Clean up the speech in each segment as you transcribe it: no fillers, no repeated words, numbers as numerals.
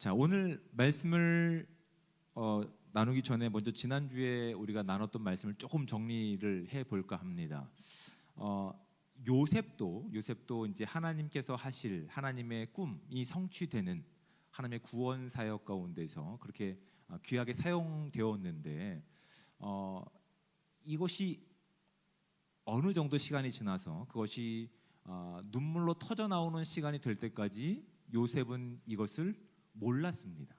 자, 오늘 말씀을 나누기 전에 먼저 지난주에 우리가 나눴던 말씀을 조금 정리를 해 볼까 합니다. 요셉도 이제 하나님께서 하실 하나님의 꿈이 성취되는 하나님의 구원 사역 가운데서 그렇게 귀하게 사용되었는데 이것이 어느 정도 시간이 지나서 그것이 눈물로 터져 나오는 시간이 될 때까지 요셉은 이것을 몰랐습니다.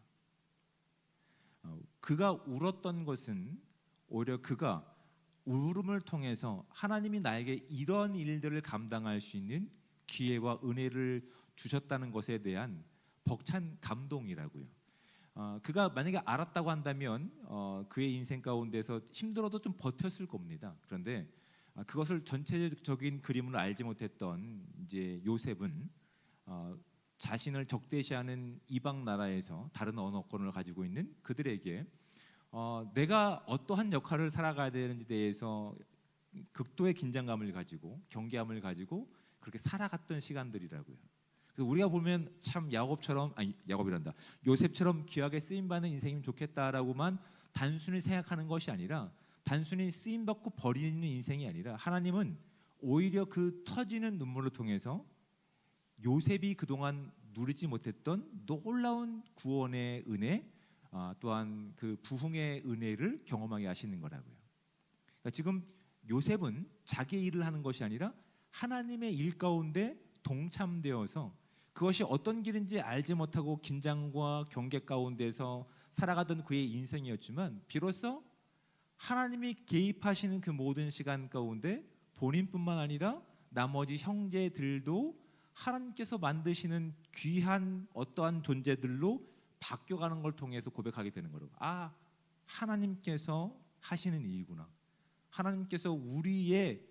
그가 울었던 것은 오히려 그가 울음을 통해서 하나님이 나에게 이런 일들을 감당할 수 있는 기회와 은혜를 주셨다는 것에 대한 벅찬 감동이라고요. 그가 만약에 알았다고 한다면 그의 인생 가운데서 힘들어도 좀 버텼을 겁니다. 그런데 그것을 전체적인 그림을 알지 못했던 이제 요셉은 자신을 적대시하는 이방 나라에서 다른 언어권을 가지고 있는 그들에게 내가 어떠한 역할을 살아가야 되는지 대해서 극도의 긴장감을 가지고 경계함을 가지고 그렇게 살아갔던 시간들이라고요. 그래서 우리가 보면 참 야곱이란다. 요셉처럼 귀하게 쓰임 받는 인생이면 좋겠다라고만 단순히 생각하는 것이 아니라 단순히 쓰임 받고 버리는 인생이 아니라 하나님은 오히려 그 터지는 눈물을 통해서 요셉이 그동안 누리지 못했던 놀라운 구원의 은혜, 또한 그 부흥의 은혜를 경험하게 하시는 거라고요. 그러니까 지금 요셉은 자기의 일을 하는 것이 아니라 하나님의 일 가운데 동참되어서 그것이 어떤 길인지 알지 못하고 긴장과 경계 가운데서 살아가던 그의 인생이었지만 비로소 하나님이 개입하시는 그 모든 시간 가운데 본인뿐만 아니라 나머지 형제들도 하나님께서 만드시는 귀한 어떠한 존재들로 바뀌어가는 걸 통해서 고백하게 되는 거라고. 하나님께서 하시는 일이구나. 하나님께서 우리의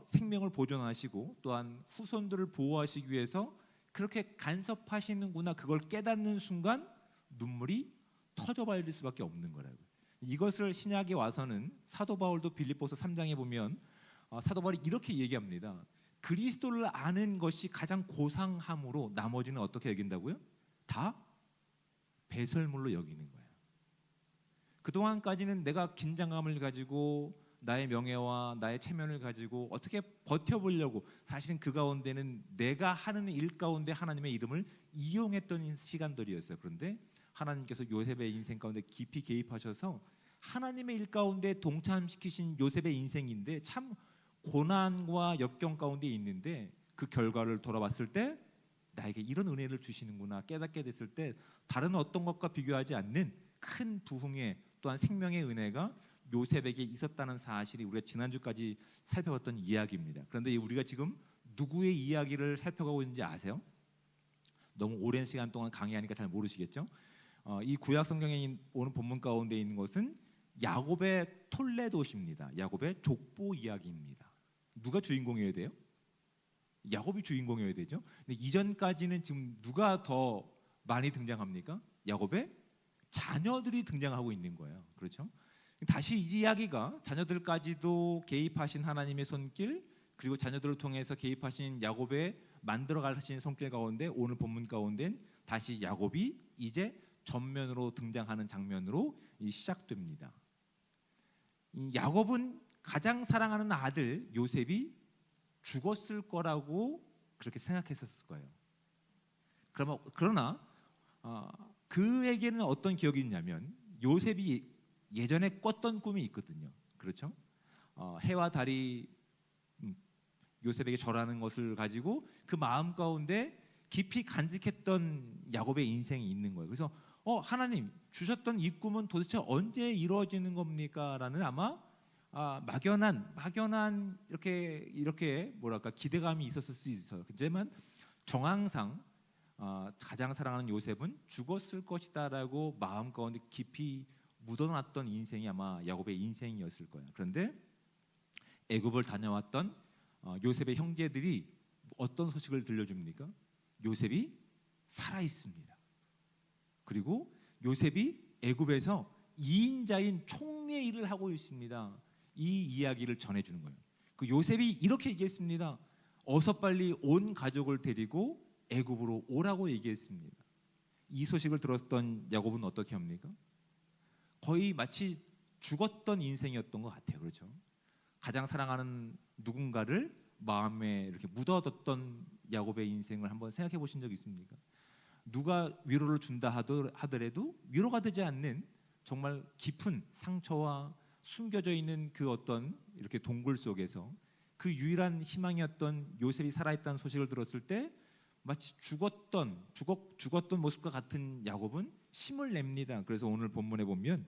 생명을 보존하시고 또한 후손들을 보호하시기 위해서 그렇게 간섭하시는구나. 그걸 깨닫는 순간 눈물이 터져버릴 수밖에 없는 거라고. 이것을 신약에 와서는 사도 바울도 빌립보서 3장에 보면 사도 바울이 이렇게 얘기합니다. 그리스도를 아는 것이 가장 고상함으로 나머지는 어떻게 여긴다고요? 다 배설물로 여기는 거예요. 그동안까지는 내가 긴장감을 가지고 나의 명예와 나의 체면을 가지고 어떻게 버텨보려고 사실은 그 가운데는 내가 하는 일 가운데 하나님의 이름을 이용했던 시간들이었어요. 그런데 하나님께서 요셉의 인생 가운데 깊이 개입하셔서 하나님의 일 가운데 동참시키신 요셉의 인생인데 참 고난과 역경 가운데 있는데 그 결과를 돌아봤을 때 나에게 이런 은혜를 주시는구나 깨닫게 됐을 때 다른 어떤 것과 비교하지 않는 큰 부흥의 또한 생명의 은혜가 요셉에게 있었다는 사실이 우리가 지난주까지 살펴봤던 이야기입니다. 그런데 우리가 지금 누구의 이야기를 살펴가고 있는지 아세요? 너무 오랜 시간 동안 강의하니까 잘 모르시겠죠? 이 구약 성경에 오는 본문 가운데 있는 것은 야곱의 톨레도시입니다. 야곱의 족보 이야기입니다. 누가 주인공이어야 돼요? 야곱이 주인공이어야 되죠. 근데 이전까지는 지금 누가 더 많이 등장합니까? 야곱의 자녀들이 등장하고 있는 거예요. 그렇죠? 다시 이 이야기가 자녀들까지도 개입하신 하나님의 손길 그리고 자녀들을 통해서 개입하신 야곱의 만들어 가신 손길 가운데 오늘 본문 가운데 다시 야곱이 이제 전면으로 등장하는 장면으로 시작됩니다. 야곱은 가장 사랑하는 아들 요셉이 죽었을 거라고 그렇게 생각했었을 거예요. 그러나 그에게는 어떤 기억이 있냐면 요셉이 예전에 꿨던 꿈이 있거든요. 그렇죠? 해와 달이 요셉에게 절하는 것을 가지고 그 마음 가운데 깊이 간직했던 야곱의 인생이 있는 거예요. 그래서 하나님 주셨던 이 꿈은 도대체 언제 이루어지는 겁니까? 라는 아마 막연한 이렇게 뭐랄까 기대감이 있었을 수 있어요. 하지만 정황상 가장 사랑하는 요셉은 죽었을 것이다라고 마음 가운데 깊이 묻어놨던 인생이 아마 야곱의 인생이었을 거예요. 그런데 애굽을 다녀왔던 요셉의 형제들이 어떤 소식을 들려줍니까? 요셉이 살아 있습니다. 그리고 요셉이 애굽에서 2인자인 총리의 일을 하고 있습니다. 이 이야기를 전해주는 거예요. 그 요셉이 이렇게 얘기했습니다. 어서 빨리 온 가족을 데리고 애굽으로 오라고 얘기했습니다. 이 소식을 들었던 야곱은 어떻게 합니까? 거의 마치 죽었던 인생이었던 것 같아요. 그렇죠? 가장 사랑하는 누군가를 마음에 이렇게 묻어뒀던 야곱의 인생을 한번 생각해 보신 적 있습니까? 누가 위로를 준다 하더라도 위로가 되지 않는 정말 깊은 상처와 숨겨져 있는 그 어떤 이렇게 동굴 속에서 그 유일한 희망이었던 요셉이 살아있다는 소식을 들었을 때 마치 죽었던 모습과 같은 야곱은 힘을 냅니다. 그래서 오늘 본문에 보면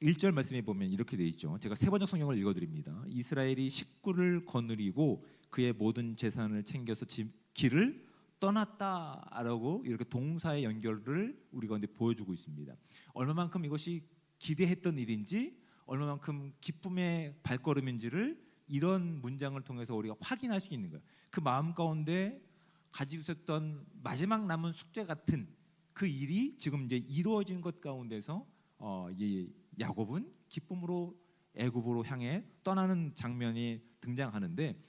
1절 말씀에 보면 이렇게 돼 있죠. 제가 세 번역 성경을 읽어드립니다. 이스라엘이 식구를 거느리고 그의 모든 재산을 챙겨서 길을 떠났다라고 이렇게 동사의 연결을 우리 가운데 보여주고 있습니다. 얼마만큼 이것이 기대했던 일인지, 얼마만큼 기쁨의 발걸음인지를 이런 문장을 통해서 우리가 확인할 수 있는 거예요. 그 마음 가운데 가지고 있었던 마지막 남은 숙제 같은 그 일이 지금 이제 이루어진 것 가운데서 이 야곱은 기쁨으로 애굽으로 향해 떠나는 장면이 등장하는데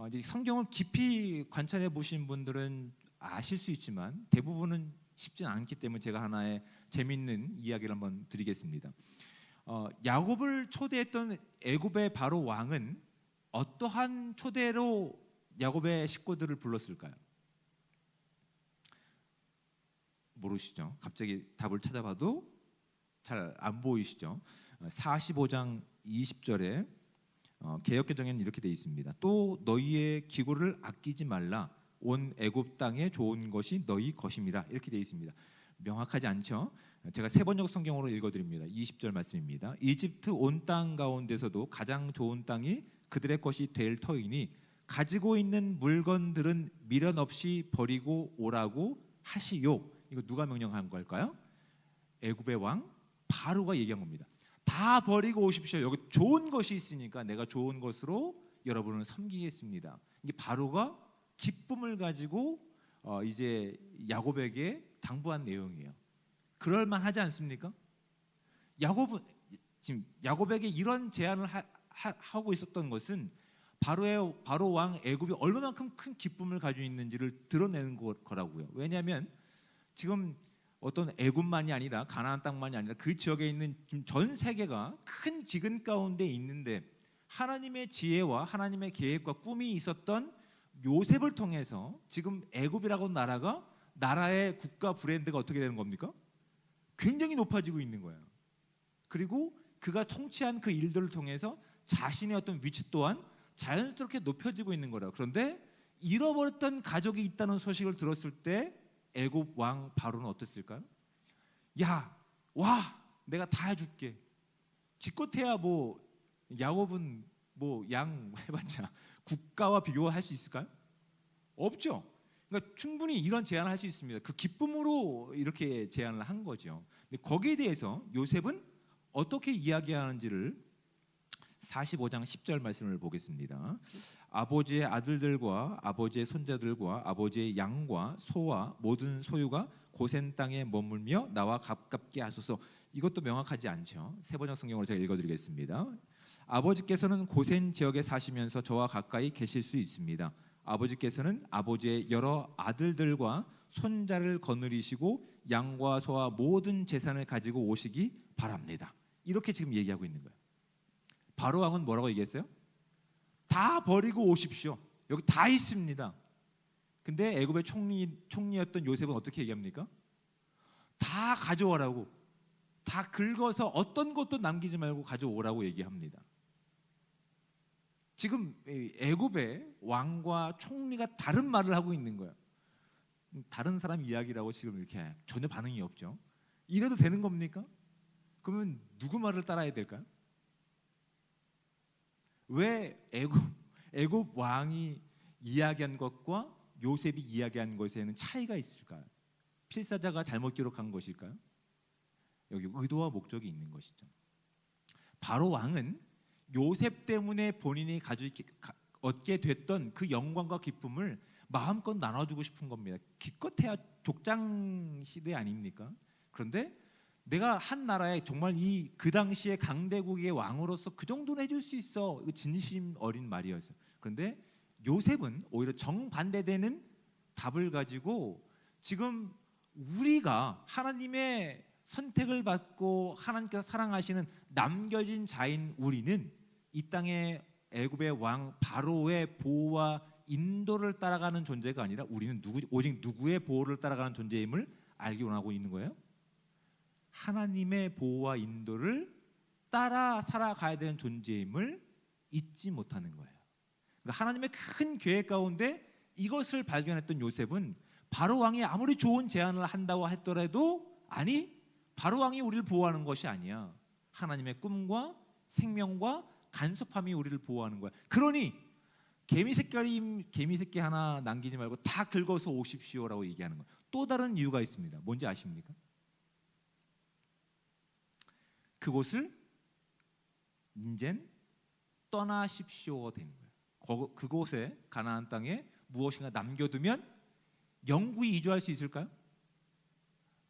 이제 성경을 깊이 관찰해 보신 분들은 아실 수 있지만 대부분은 쉽지 않기 때문에 제가 하나의 재미있는 이야기를 한번 드리겠습니다. 야곱을 초대했던 애굽의 바로 왕은 어떠한 초대로 야곱의 식구들을 불렀을까요? 모르시죠? 갑자기 답을 찾아봐도 잘 안 보이시죠? 45장 20절에 개역개정에는 이렇게 되어 있습니다. 또 너희의 기구를 아끼지 말라. 온 애굽 땅에 좋은 것이 너희 것임이라. 이렇게 되어 있습니다. 명확하지 않죠? 제가 세 번역 성경으로 읽어드립니다. 20절 말씀입니다. 이집트 온 땅 가운데서도 가장 좋은 땅이 그들의 것이 될 터이니 가지고 있는 물건들은 미련 없이 버리고 오라고 하시요. 이거 누가 명령한 걸까요? 애굽의 왕 바로가 얘기한 겁니다. 다 버리고 오십시오. 여기 좋은 것이 있으니까 내가 좋은 것으로 여러분을 섬기겠습니다. 이게 바로가 기쁨을 가지고 이제 야곱에게 당부한 내용이에요. 그럴 만하지 않습니까? 야곱은 지금 야곱에게 이런 제안을 하고 있었던 것은 바로 왕 애굽이 얼마만큼 큰 기쁨을 가지고 있는지를 드러내는 거라고요. 왜냐하면 지금 어떤 애굽만이 아니라 가나안 땅만이 아니라 그 지역에 있는 전 세계가 큰 기근 가운데 있는데 하나님의 지혜와 하나님의 계획과 꿈이 있었던 요셉을 통해서 지금 애굽이라고 나라의 국가 브랜드가 어떻게 되는 겁니까? 굉장히 높아지고 있는 거예요. 그리고 그가 통치한 그 일들을 통해서 자신의 어떤 위치 또한 자연스럽게 높여지고 있는 거라. 그런데 잃어버렸던 가족이 있다는 소식을 들었을 때 애굽 왕 바로는 어땠을까요? 야, 와, 내가 다 해줄게. 기껏해야 뭐 야곱은 뭐 양 해봤자 국가와 비교할 수 있을까요? 없죠. 그러니까 충분히 이런 제안을 할 수 있습니다. 그 기쁨으로 이렇게 제안을 한 거죠. 근데 거기에 대해서 요셉은 어떻게 이야기하는지를 45장 10절 말씀을 보겠습니다. 아버지의 아들들과 아버지의 손자들과 아버지의 양과 소와 모든 소유가 고센 땅에 머물며 나와 가깝게 하소서. 이것도 명확하지 않죠. 세 번역 성경으로 제가 읽어드리겠습니다. 아버지께서는 고센 지역에 사시면서 저와 가까이 계실 수 있습니다. 아버지께서는 아버지의 여러 아들들과 손자를 거느리시고 양과 소와 모든 재산을 가지고 오시기 바랍니다. 이렇게 지금 얘기하고 있는 거예요. 바로 왕은 뭐라고 얘기했어요? 다 버리고 오십시오. 여기 다 있습니다. 근데 애굽의 총리였던 요셉은 어떻게 얘기합니까? 다 가져오라고, 다 긁어서 어떤 것도 남기지 말고 가져오라고 얘기합니다. 지금 애굽의 왕과 총리가 다른 말을 하고 있는 거예요. 다른 사람 이야기라고 지금 이렇게 전혀 반응이 없죠. 이래도 되는 겁니까? 그러면 누구 말을 따라야 될까요? 왜 애굽 왕이 이야기한 것과 요셉이 이야기한 것에는 차이가 있을까요? 필사자가 잘못 기록한 것일까요? 여기 의도와 목적이 있는 것이죠. 바로 왕은 요셉 때문에 본인이 얻게 됐던 그 영광과 기쁨을 마음껏 나눠주고 싶은 겁니다. 기껏해야 족장 시대 아닙니까? 그런데 내가 한 나라에 정말 그 당시에 강대국의 왕으로서 그 정도는 해줄 수 있어. 이거 진심 어린 말이었어요. 그런데 요셉은 오히려 정반대되는 답을 가지고 지금 우리가 하나님의 선택을 받고 하나님께서 사랑하시는 남겨진 자인 우리는 이 땅의 애굽의 왕 바로의 보호와 인도를 따라가는 존재가 아니라 우리는 오직 누구의 보호를 따라가는 존재임을 알기 원하고 있는 거예요. 하나님의 보호와 인도를 따라 살아가야 되는 존재임을 잊지 못하는 거예요. 그러니까 하나님의 큰 계획 가운데 이것을 발견했던 요셉은 바로 왕이 아무리 좋은 제안을 한다고 했더라도 아니 바로 왕이 우리를 보호하는 것이 아니야. 하나님의 꿈과 생명과 간섭함이 우리를 보호하는 거야. 그러니 개미 새끼 하나 남기지 말고 다 긁어서 오십시오라고 얘기하는 거예요. 또 다른 이유가 있습니다. 뭔지 아십니까? 그곳을 인젠 떠나십시오가 되는 거예요. 그곳에 가나안 땅에 무엇인가 남겨두면 영구히 이주할 수 있을까요?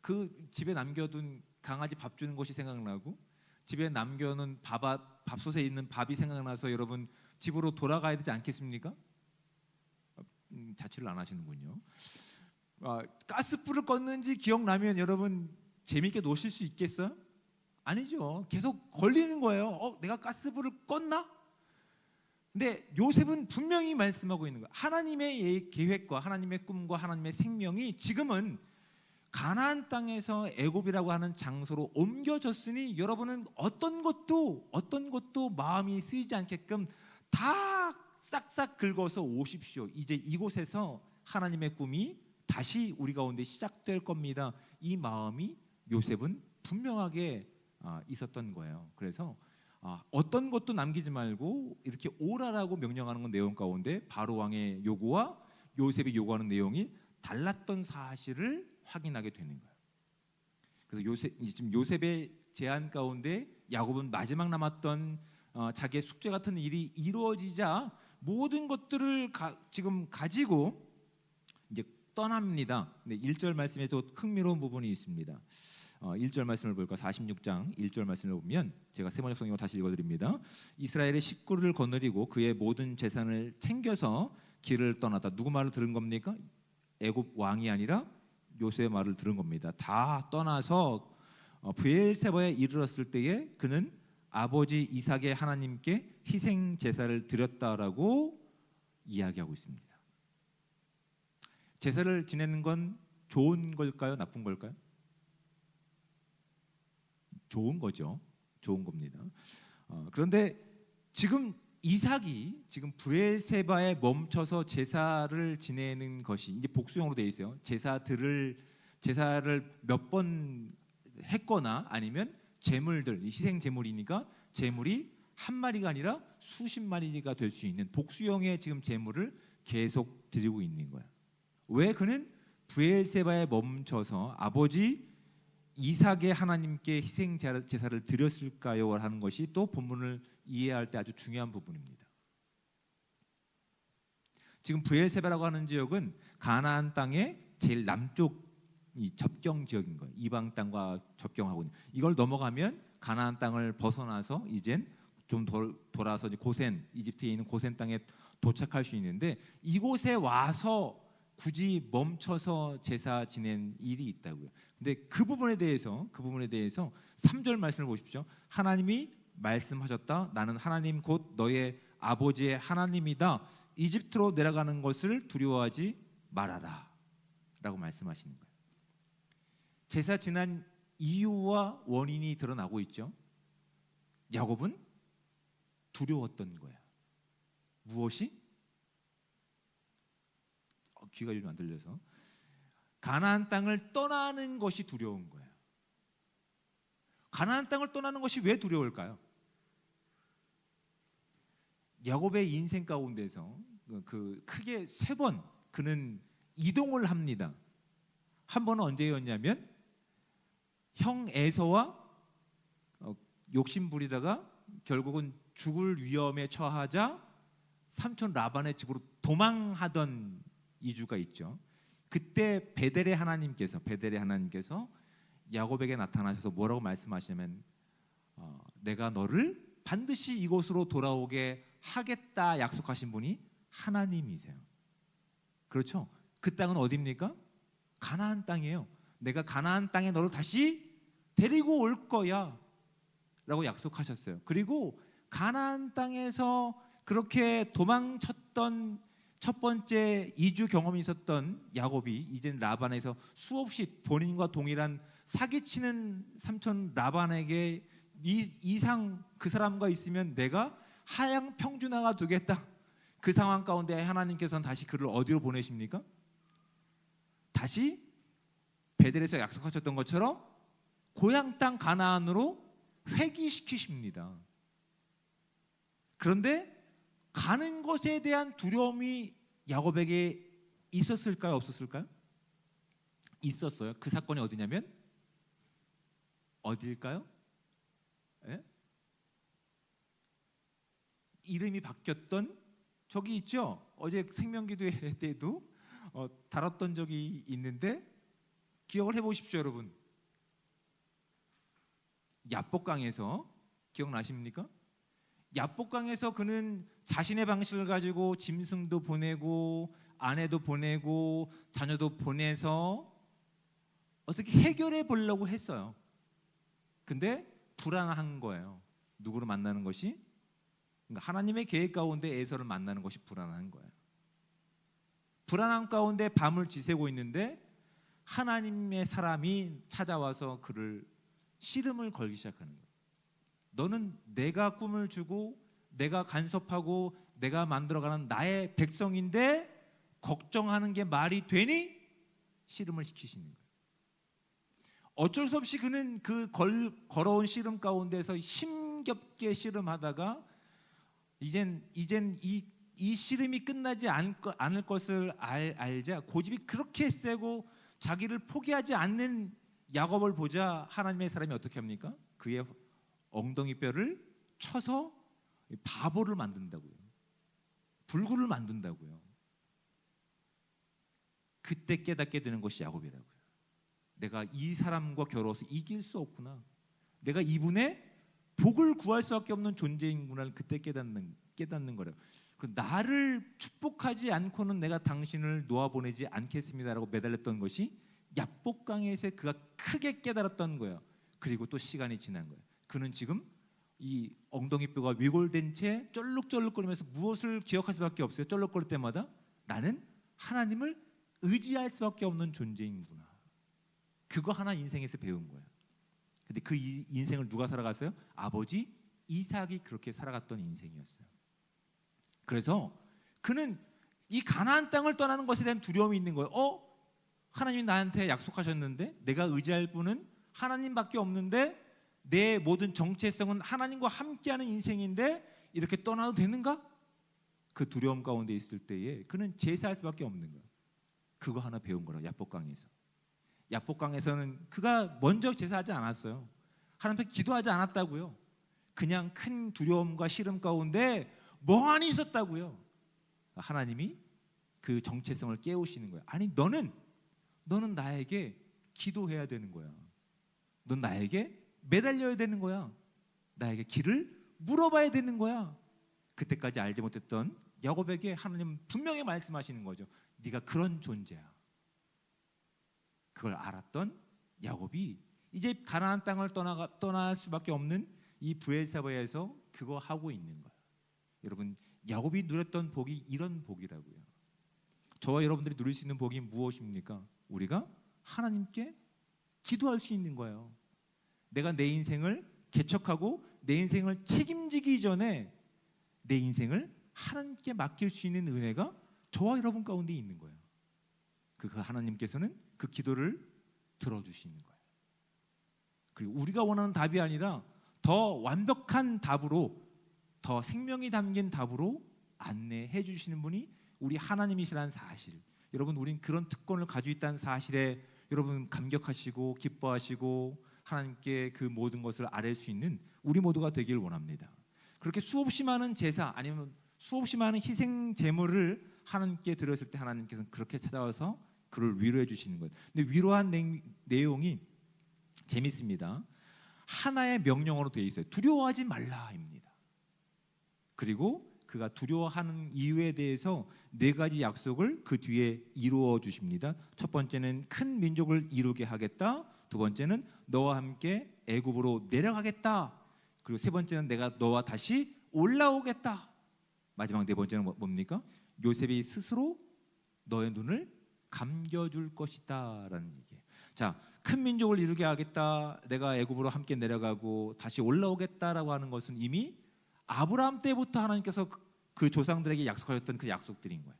그 집에 남겨둔 강아지 밥 주는 것이 생각나고 집에 남겨놓은 밥솥에 있는 밥이 생각나서 여러분 집으로 돌아가야 되지 않겠습니까? 자취를 안 하시는군요. 가스불을 껐는지 기억나면 여러분 재밌게 노실 수 있겠어요? 아니죠. 계속 걸리는 거예요. 내가 가스불을 껐나? 근데 요셉은 분명히 말씀하고 있는 거예요. 하나님의 계획과 하나님의 꿈과 하나님의 생명이 지금은 가나안 땅에서 애굽이라고 하는 장소로 옮겨졌으니 여러분은 어떤 것도 마음이 쓰이지 않게끔 다 싹싹 긁어서 오십시오. 이제 이곳에서 하나님의 꿈이 다시 우리 가운데 시작될 겁니다. 이 마음이 요셉은 분명하게 있었던 거예요. 그래서 어떤 것도 남기지 말고 이렇게 오라라고 명령하는 건 내용 가운데 바로 왕의 요구와 요셉이 요구하는 내용이 달랐던 사실을 확인하게 되는 거예요. 그래서 지금 요셉의 제안 가운데 야곱은 마지막 남았던 자기의 숙제 같은 일이 이루어지자 모든 것들을 지금 가지고 이제 떠납니다. 근데 1절 말씀에 또 흥미로운 부분이 있습니다. 1절 말씀을 볼까? 46장 1절 말씀을 보면 제가 세번역 성경을 다시 읽어드립니다. 이스라엘의 식구를 거느리고 그의 모든 재산을 챙겨서 길을 떠나다. 누구 말을 들은 겁니까? 애굽 왕이 아니라 요셉의 말을 들은 겁니다. 다 떠나서 브엘세바에 이르렀을 때에 그는 아버지 이삭의 하나님께 희생 제사를 드렸다라고 이야기하고 있습니다. 제사를 지내는 건 좋은 걸까요? 나쁜 걸까요? 좋은 거죠. 좋은 겁니다. 그런데 지금 이삭이 지금 브엘세바에 멈춰서 제사를 지내는 것이 이제 복수형으로 되어 있어요. 제사를 몇 번 했거나 아니면 제물들, 희생 제물이니까 제물이 한 마리가 아니라 수십 마리가 될 수 있는 복수형의 지금 제물을 계속 드리고 있는 거야. 왜 그는 브엘세바에 멈춰서 아버지 이삭의 하나님께 희생 제사를 드렸을까요? 하는 것이 또 본문을 이해할 때 아주 중요한 부분입니다. 지금 브엘세바라고 하는 지역은 가나안 땅의 제일 남쪽 이 접경 지역인 거예요. 이방 땅과 접경하고 있는. 이걸 넘어가면 가나안 땅을 벗어나서 이젠 좀 돌아서 고센, 이집트에 있는 고센 땅에 도착할 수 있는데 이곳에 와서 굳이 멈춰서 제사 지낸 일이 있다고요. 근데 그 부분에 대해서 3절 말씀을 보십시오. 하나님이 말씀하셨다. 나는 하나님 곧 너의 아버지의 하나님이다. 이집트로 내려가는 것을 두려워하지 말아라. 라고 말씀하시는 거예요. 제사 지난 이유와 원인이 드러나고 있죠. 야곱은 두려웠던 거야. 무엇이? 귀가 요즘 안 들려서 가나안 땅을 떠나는 것이 두려운 거예요. 가나안 땅을 떠나는 것이 왜 두려울까요? 야곱의 인생 가운데서 크게 3번 그는 이동을 합니다. 한 번은 언제였냐면 형 에서와 욕심 부리다가 결국은 죽을 위험에 처하자 삼촌 라반의 집으로 도망하던 이주가 있죠. 그때 베델의 하나님께서 야곱에게 나타나셔서 뭐라고 말씀하시냐면 내가 너를 반드시 이곳으로 돌아오게 하겠다 약속하신 분이 하나님이세요. 그렇죠? 그 땅은 어디입니까? 가나안 땅이에요. 내가 가나안 땅에 너를 다시 데리고 올 거야 라고 약속하셨어요. 그리고 가나안 땅에서 그렇게 도망쳤던 첫 번째 이주 경험이 있었던 야곱이 이젠 라반에서 수없이 본인과 동일한 사기치는 삼촌 라반에게 이 이상 그 사람과 있으면 내가 하향 평준화가 되겠다. 그 상황 가운데 하나님께서는 다시 그를 어디로 보내십니까? 다시 베델에서 약속하셨던 것처럼 고향 땅 가나안으로 회귀시키십니다. 그런데 가는 것에 대한 두려움이 야곱에게 있었을까요? 없었을까요? 있었어요. 그 사건이 어디냐면 어딜까요? 예? 이름이 바뀌었던 저기 있죠. 어제 생명기도회 때도 다뤘던 적이 있는데 기억을 해보십시오, 여러분. 야복강에서 기억나십니까? 야복강에서 그는 자신의 방식을 가지고 짐승도 보내고 아내도 보내고 자녀도 보내서 어떻게 해결해 보려고 했어요. 근데 불안한 거예요. 누구를 만나는 것이? 그러니까 하나님의 계획 가운데 에서를 만나는 것이 불안한 거예요. 불안한 가운데 밤을 지새고 있는데 하나님의 사람이 찾아와서 그를 씨름을 걸기 시작하는 거예요. 너는 내가 꿈을 주고 내가 간섭하고 내가 만들어가는 나의 백성인데 걱정하는 게 말이 되니? 씨름을 시키시는 거예요. 어쩔 수 없이 그는 그 걸어온 씨름 가운데서 힘겹게 씨름하다가 이젠 이 씨름이 끝나지 않을 것을 알자 고집이 그렇게 세고 자기를 포기하지 않는 야곱을 보자 하나님의 사람이 어떻게 합니까? 그의 엉덩이 뼈를 쳐서 바보를 만든다고요. 불구를 만든다고요. 그때 깨닫게 되는 것이 야곱이라고요. 내가 이 사람과 겨루어서 이길 수 없구나. 내가 이분의 복을 구할 수밖에 없는 존재인구나를 그때 깨닫는 거래요. 나를 축복하지 않고는 내가 당신을 놓아보내지 않겠습니다라고 매달렸던 것이 야복강에서 그가 크게 깨달았던 거예요. 그리고 또 시간이 지난 거예요. 그는 지금 이 엉덩이뼈가 위골된 채 쩔룩쩔룩거리면서 무엇을 기억할 수밖에 없어요. 쩔룩거릴 때마다 나는 하나님을 의지할 수밖에 없는 존재인구나. 그거 하나 인생에서 배운 거예요. 근데 그 인생을 누가 살아갔어요? 아버지 이삭이 그렇게 살아갔던 인생이었어요. 그래서 그는 이 가나안 땅을 떠나는 것에 대한 두려움이 있는 거예요. 하나님이 나한테 약속하셨는데 내가 의지할 분은 하나님밖에 없는데 내 모든 정체성은 하나님과 함께하는 인생인데 이렇게 떠나도 되는가? 그 두려움 가운데 있을 때에 그는 제사할 수밖에 없는 거예요. 그거 하나 배운 거라 야복강에서. 야복강에서는 그가 먼저 제사하지 않았어요. 하나님 앞에 기도하지 않았다고요. 그냥 큰 두려움과 시름 가운데 멍하니 있었다고요. 하나님이 그 정체성을 깨우시는 거예요. 아니 너는 나에게 기도해야 되는 거야. 넌 나에게 매달려야 되는 거야. 나에게 길을 물어봐야 되는 거야. 그때까지 알지 못했던 야곱에게 하나님은 분명히 말씀하시는 거죠. 네가 그런 존재야. 그걸 알았던 야곱이 이제 가나안 땅을 떠날 수밖에 없는 이 브엘사바에서 그거 하고 있는 거예요. 여러분 야곱이 누렸던 복이 이런 복이라고요. 저와 여러분들이 누릴 수 있는 복이 무엇입니까? 우리가 하나님께 기도할 수 있는 거예요. 내가 내 인생을 개척하고 내 인생을 책임지기 전에 내 인생을 하나님께 맡길 수 있는 은혜가 저와 여러분 가운데 있는 거예요. 그 하나님께서는 그 기도를 들어주시는 거예요. 그리고 우리가 원하는 답이 아니라 더 완벽한 답으로, 더 생명이 담긴 답으로 안내해 주시는 분이 우리 하나님이시라는 사실. 여러분 우린 그런 특권을 가지고 있다는 사실에 여러분 감격하시고 기뻐하시고 하나님께 그 모든 것을 아뢰 수 있는 우리 모두가 되길 원합니다. 그렇게 수없이 많은 제사 아니면 수없이 많은 희생 제물을 하나님께 드렸을 때 하나님께서는 그렇게 찾아와서 그를 위로해 주시는 거예요. 근데 위로한 내용이 재밌습니다. 하나의 명령어로 되어 있어요. 두려워하지 말라입니다. 그리고 그가 두려워하는 이유에 대해서 네 가지 약속을 그 뒤에 이루어 주십니다. 첫 번째는 큰 민족을 이루게 하겠다. 두 번째는 너와 함께 애굽으로 내려가겠다. 그리고 세 번째는 내가 너와 다시 올라오겠다. 마지막 네 번째는 뭡니까? 요셉이 스스로 너의 눈을 감겨줄 것이다라는 얘기예요. 자, 큰 민족을 이루게 하겠다. 내가 애굽으로 함께 내려가고 다시 올라오겠다라고 하는 것은 이미 아브라함 때부터 하나님께서 그 조상들에게 약속하셨던 그 약속들인 거예요.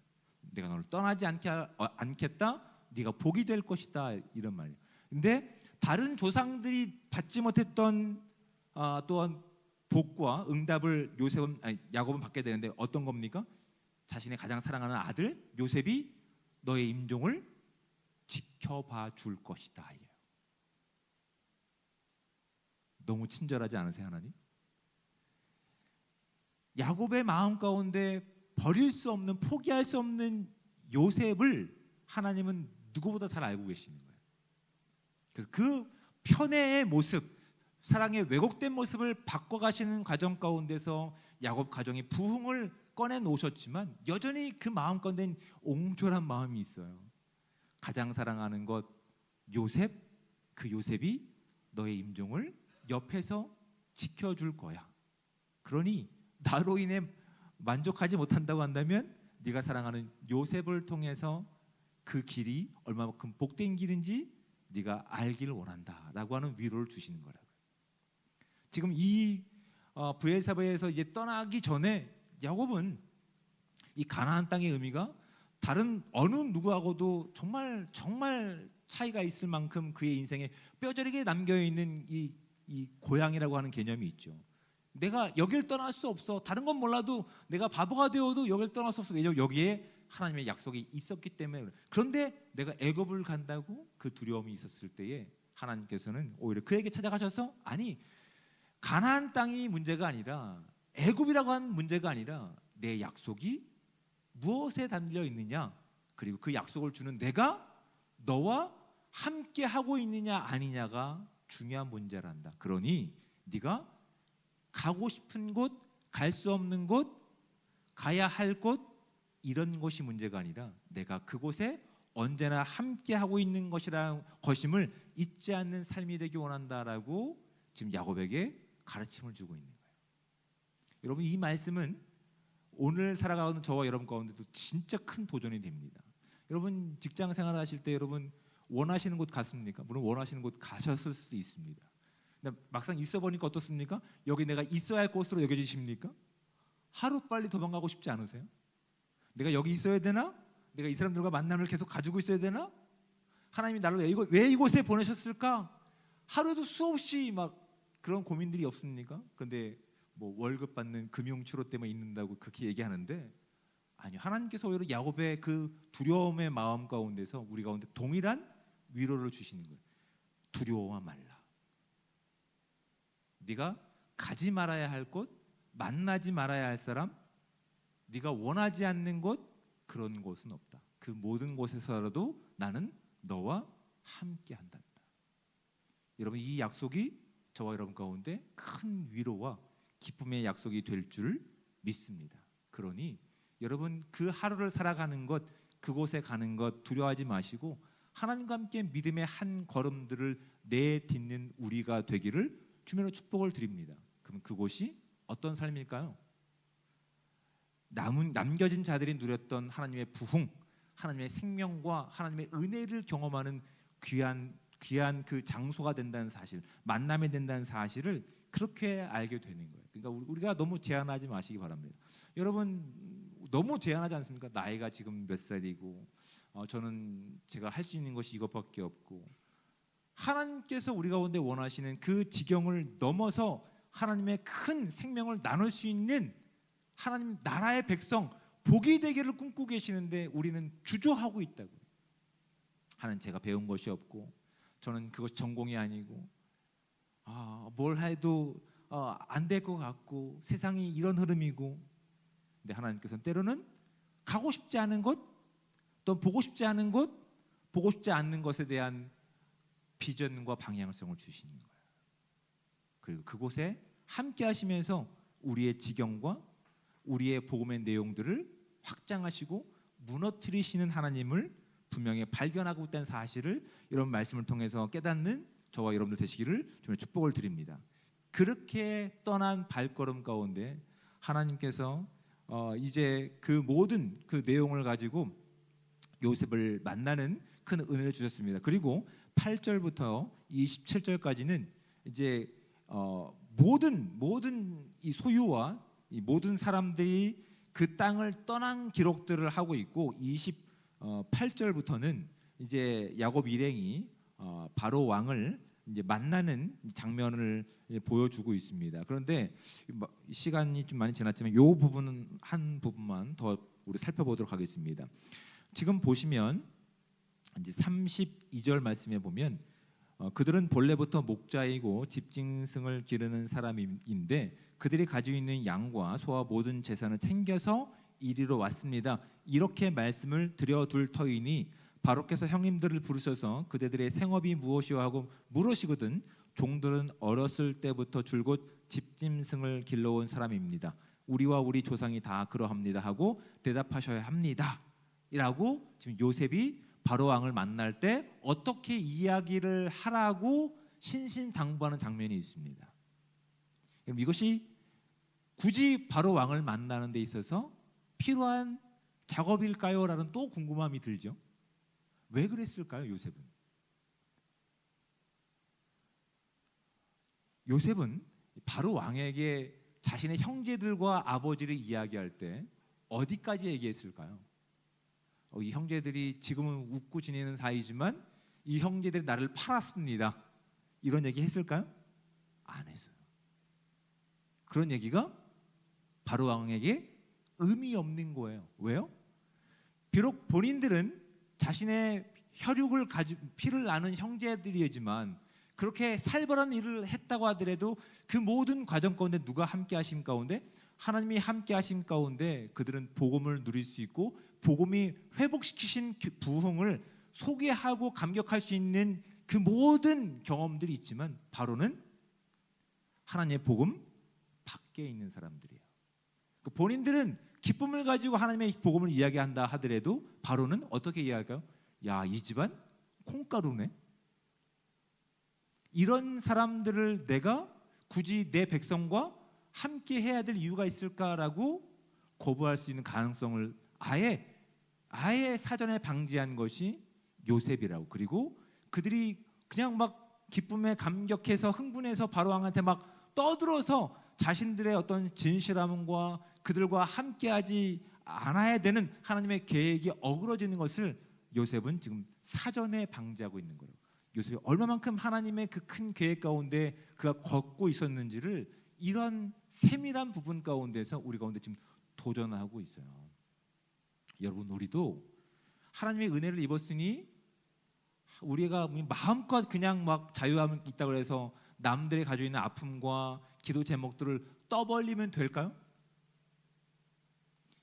내가 너를 떠나지 않겠다. 네가 복이 될 것이다. 이런 말이에요. 근데 다른 조상들이 받지 못했던 또한 복과 응답을 야곱은 받게 되는데 어떤 겁니까? 자신의 가장 사랑하는 아들 요셉이 너의 임종을 지켜봐 줄 것이다. 너무 친절하지 않으세요, 하나님? 야곱의 마음 가운데 버릴 수 없는, 포기할 수 없는 요셉을 하나님은 누구보다 잘 알고 계시는 거예요. 그래서 그 편애의 모습, 사랑의 왜곡된 모습을 바꿔가시는 과정 가운데서 야곱 가정이 부흥을 꺼내 놓으셨지만 여전히 그 마음 가운데 옹졸한 마음이 있어요. 가장 사랑하는 것 요셉, 그 요셉이 너의 임종을 옆에서 지켜줄 거야. 그러니 나로 인해 만족하지 못한다고 한다면 네가 사랑하는 요셉을 통해서 그 길이 얼마만큼 복된 길인지 네가 알기를 원한다라고 하는 위로를 주시는 거라고요. 지금 이 브엘사바에서 이제 떠나기 전에 야곱은 이 가나안 땅의 의미가 다른 어느 누구하고도 정말 차이가 있을 만큼 그의 인생에 뼈저리게 남겨 있는 이 고향이라고 하는 개념이 있죠. 내가 여길 떠날 수 없어. 다른 건 몰라도 내가 바보가 되어도 여길 떠날 수 없어. 왜냐하면 여기에 하나님의 약속이 있었기 때문에. 그런데 내가 애굽을 간다고 그 두려움이 있었을 때에 하나님께서는 오히려 그에게 찾아가셔서 아니, 가나안 땅이 문제가 아니라 애굽이라고 하는 문제가 아니라 내 약속이 무엇에 담겨 있느냐, 그리고 그 약속을 주는 내가 너와 함께 하고 있느냐 아니냐가 중요한 문제란다. 그러니 네가 가고 싶은 곳, 갈 수 없는 곳, 가야 할 곳, 이런 것이 문제가 아니라 내가 그곳에 언제나 함께 하고 있는 것임을 잊지 않는 삶이 되기 원한다라고 지금 야곱에게 가르침을 주고 있는 거예요. 여러분, 이 말씀은 오늘 살아가는 저와 여러분 가운데도 진짜 큰 도전이 됩니다. 여러분 직장 생활하실 때 여러분 원하시는 곳 갔습니까? 물론 원하시는 곳 가셨을 수도 있습니다. 근데 막상 있어 보니까 어떻습니까? 여기 내가 있어야 할 곳으로 여겨지십니까? 하루 빨리 도망가고 싶지 않으세요? 내가 여기 있어야 되나? 내가 이 사람들과 만남을 계속 가지고 있어야 되나? 하나님이 나를 왜 이곳에 보내셨을까? 하루도 수없이 막 그런 고민들이 없습니까? 근데 뭐 월급 받는 금융치료 때문에 있는다고 그렇게 얘기하는데 아니요, 하나님께서 오히려 야곱의 그 두려움의 마음 가운데서 우리 가운데 동일한 위로를 주시는 거예요. 두려워 말라. 네가 가지 말아야 할 곳, 만나지 말아야 할 사람, 네가 원하지 않는 곳, 그런 곳은 없다. 그 모든 곳에서라도 나는 너와 함께 한단다. 여러분, 이 약속이 저와 여러분 가운데 큰 위로와 기쁨의 약속이 될 줄 믿습니다. 그러니 여러분 그 하루를 살아가는 것, 그곳에 가는 것 두려워하지 마시고 하나님과 함께 믿음의 한 걸음들을 내딛는 우리가 되기를 주님으로 축복을 드립니다. 그럼 그곳이 어떤 삶일까요? 남겨진 자들이 누렸던 하나님의 부흥, 하나님의 생명과 하나님의 은혜를 경험하는 귀한 그 장소가 된다는 사실, 만남이 된다는 사실을 그렇게 알게 되는 거예요. 그러니까 우리가 너무 제한하지 마시기 바랍니다. 여러분 너무 제한하지 않습니까? 나이가 지금 몇 살이고 저는 제가 할 수 있는 것이 이것밖에 없고, 하나님께서 우리 가운데 원하시는 그 지경을 넘어서 하나님의 큰 생명을 나눌 수 있는 하나님 나라의 백성, 복이 되기를 꿈꾸고 계시는데 우리는 주저하고 있다고요. 하나님, 제가 배운 것이 없고 저는 그것이 전공이 아니고 뭘 해도 안 될 것 같고 세상이 이런 흐름이고, 근데 하나님께서는 때로는 가고 싶지 않은 곳, 또 보고 싶지 않은 곳, 보고 싶지 않는 것에 대한 비전과 방향성을 주시는 거예요. 그리고 그곳에 함께 하시면서 우리의 지경과 우리의 복음의 내용들을 확장하시고 무너뜨리시는 하나님을 분명히 발견하고 있다는 사실을 이런 말씀을 통해서 깨닫는 저와 여러분들 되시기를 주님의 축복을 드립니다. 그렇게 떠난 발걸음 가운데 하나님께서 이제 그 모든 그 내용을 가지고 요셉을 만나는 큰 은혜를 주셨습니다. 그리고 8절부터 27절까지는 이제 모든 이 소유와 이 모든 사람들이 그 땅을 떠난 기록들을 하고 있고 28절부터는 이제 야곱 일행이 바로 왕을 이제 만나는 장면을 보여주고 있습니다. 그런데 시간이 좀 많이 지났지만 이 부분은 한 부분만 더 우리 살펴보도록 하겠습니다. 지금 보시면 이제 32절 말씀에 보면 그들은 본래부터 목자이고 집짐승을 기르는 사람인데 그들이 가지고 있는 양과 소와 모든 재산을 챙겨서 이리로 왔습니다. 이렇게 말씀을 드려둘 터이니 바로께서 형님들을 부르셔서 그대들의 생업이 무엇이오 하고 물으시거든 종들은 어렸을 때부터 줄곧 집짐승을 길러온 사람입니다. 우리와 우리 조상이 다 그러합니다 하고 대답하셔야 합니다. 이라고 지금 요셉이 바로 왕을 만날 때 어떻게 이야기를 하라고 신신당부하는 장면이 있습니다. 그럼 이것이 굳이 바로 왕을 만나는 데 있어서 필요한 작업일까요? 라는 또 궁금함이 들죠. 왜 그랬을까요? 요셉은 바로 왕에게 자신의 형제들과 아버지를 이야기할 때 어디까지 얘기했을까요? 이 형제들이 지금은 웃고 지내는 사이지만 이 형제들이 나를 팔았습니다. 이런 얘기 했을까요? 안 했어요. 그런 얘기가 바로 왕에게 의미 없는 거예요. 왜요? 비록 본인들은 자신의 혈육을 가지고 피를 나눈 형제들이지만 그렇게 살벌한 일을 했다고 하더라도 그 모든 과정 가운데 누가 함께 하심 가운데 하나님이 함께 하심 가운데 그들은 복음을 누릴 수 있고 복음이 회복시키신 부흥을 소개하고 감격할 수 있는 그 모든 경험들이 있지만 바로는 하나님의 복음 밖에 있는 사람들이에요. 본인들은 기쁨을 가지고 하나님의 복음을 이야기한다 하더라도 바로는 어떻게 이야기할까요? 야, 이 집안 콩가루네. 이런 사람들을 내가 굳이 내 백성과 함께 해야 될 이유가 있을까라고 거부할 수 있는 가능성을 아예 사전에 방지한 것이 요셉이라고. 그리고 그들이 그냥 막 기쁨에 감격해서 흥분해서 바로 왕한테 막 떠들어서 자신들의 어떤 진실함과 그들과 함께하지 않아야 되는 하나님의 계획이 어그러지는 것을 요셉은 지금 사전에 방지하고 있는 거예요. 요셉이 얼마만큼 하나님의 그 큰 계획 가운데 그가 걷고 있었는지를 이런 세밀한 부분 가운데서 우리 가운데 지금 도전하고 있어요. 여러분, 우리도 하나님의 은혜를 입었으니 우리가 마음껏 그냥 막 자유함이 있다고 해서 남들이 가지고 있는 아픔과 기도 제목들을 떠벌리면 될까요?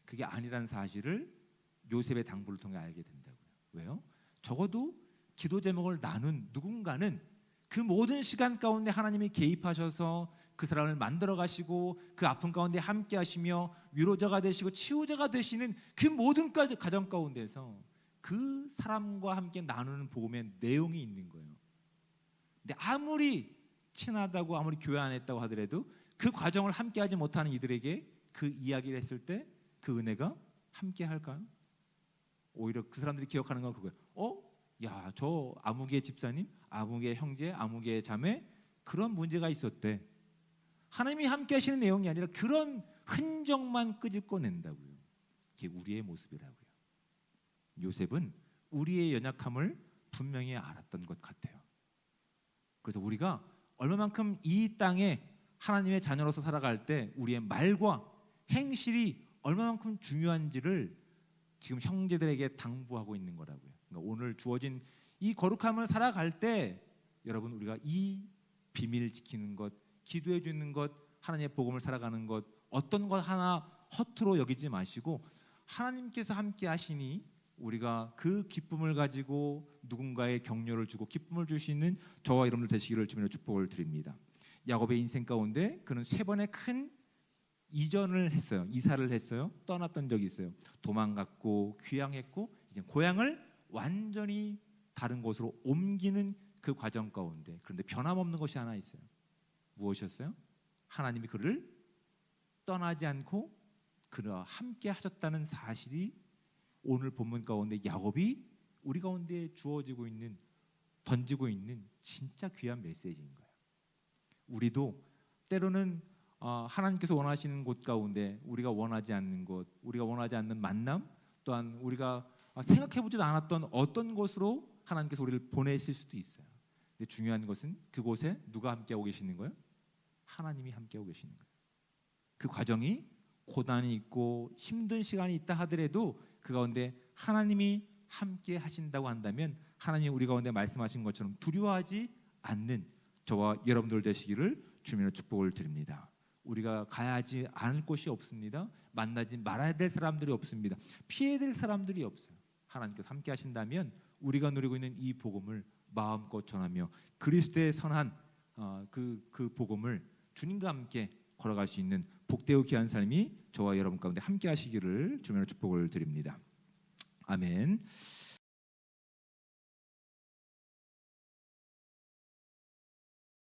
그게 아니라는 사실을 요셉의 당부를 통해 알게 된다고요. 왜요? 적어도 기도 제목을 나눈 누군가는 그 모든 시간 가운데 하나님이 개입하셔서 그 사람을 만들어 가시고 그 아픔 가운데 함께 하시며 위로자가 되시고 치유자가 되시는 그 모든 가정 가운데서 그 사람과 함께 나누는 복음의 내용이 있는 거예요. 근데 아무리 친하다고 아무리 교회 안 했다고 하더라도 그 과정을 함께 하지 못하는 이들에게 그 이야기를 했을 때 그 은혜가 함께 할까요? 오히려 그 사람들이 기억하는 건 그거예요. 야, 저 아무개 집사님, 아무개 형제, 아무개 자매 그런 문제가 있었대. 하나님이 함께 하시는 내용이 아니라 그런 흔적만 끄집어낸다고요. 이게 우리의 모습이라고요. 요셉은 우리의 연약함을 분명히 알았던 것 같아요. 그래서 우리가 얼마만큼 이 땅에 하나님의 자녀로서 살아갈 때 우리의 말과 행실이 얼마만큼 중요한지를 지금 형제들에게 당부하고 있는 거라고요. 그러니까 오늘 주어진 이 거룩함을 살아갈 때 여러분 우리가 이 비밀 지키는 것, 기도해 주는 것, 하나님의 복음을 살아가는 것 어떤 것 하나 허투루 여기지 마시고 하나님께서 함께 하시니 우리가 그 기쁨을 가지고 누군가의 격려를 주고 기쁨을 주시는 저와 여러분들 되시기를 주님의 축복을 드립니다. 야곱의 인생 가운데 그는 세 번의 큰 이전을 했어요. 이사를 했어요. 떠났던 적이 있어요. 도망갔고 귀향했고 이제 고향을 완전히 다른 곳으로 옮기는 그 과정 가운데 그런데 변함없는 것이 하나 있어요. 무엇이었어요? 하나님이 그를 떠나지 않고 그와 함께 하셨다는 사실이 오늘 본문 가운데 야곱이 우리 가운데 주어지고 있는 던지고 있는 진짜 귀한 메시지인 거예요. 우리도 때로는 하나님께서 원하시는 곳 가운데 우리가 원하지 않는 곳, 우리가 원하지 않는 만남, 또한 우리가 생각해보지도 않았던 어떤 곳으로 하나님께서 우리를 보내실 수도 있어요. 근데 중요한 것은 그곳에 누가 함께하고 계시는 거예요? 하나님이 함께하고 계시는 거예요. 그 과정이 고난이 있고 힘든 시간이 있다 하더라도 그 가운데 하나님이 함께 하신다고 한다면 하나님 우리 가운데 말씀하신 것처럼 두려워하지 않는 저와 여러분들 되시기를 주님의 축복을 드립니다. 우리가 가야 하지 않을 곳이 없습니다. 만나지 말아야 될 사람들이 없습니다. 피해야 될 사람들이 없어요. 하나님께서 함께 하신다면 우리가 누리고 있는 이 복음을 마음껏 전하며 그리스도의 선한 그 복음을 주님과 함께 걸어갈 수 있는 복되고 귀한 삶이 저와 여러분 가운데 함께 하시기를 주님의 축복을 드립니다. 아멘.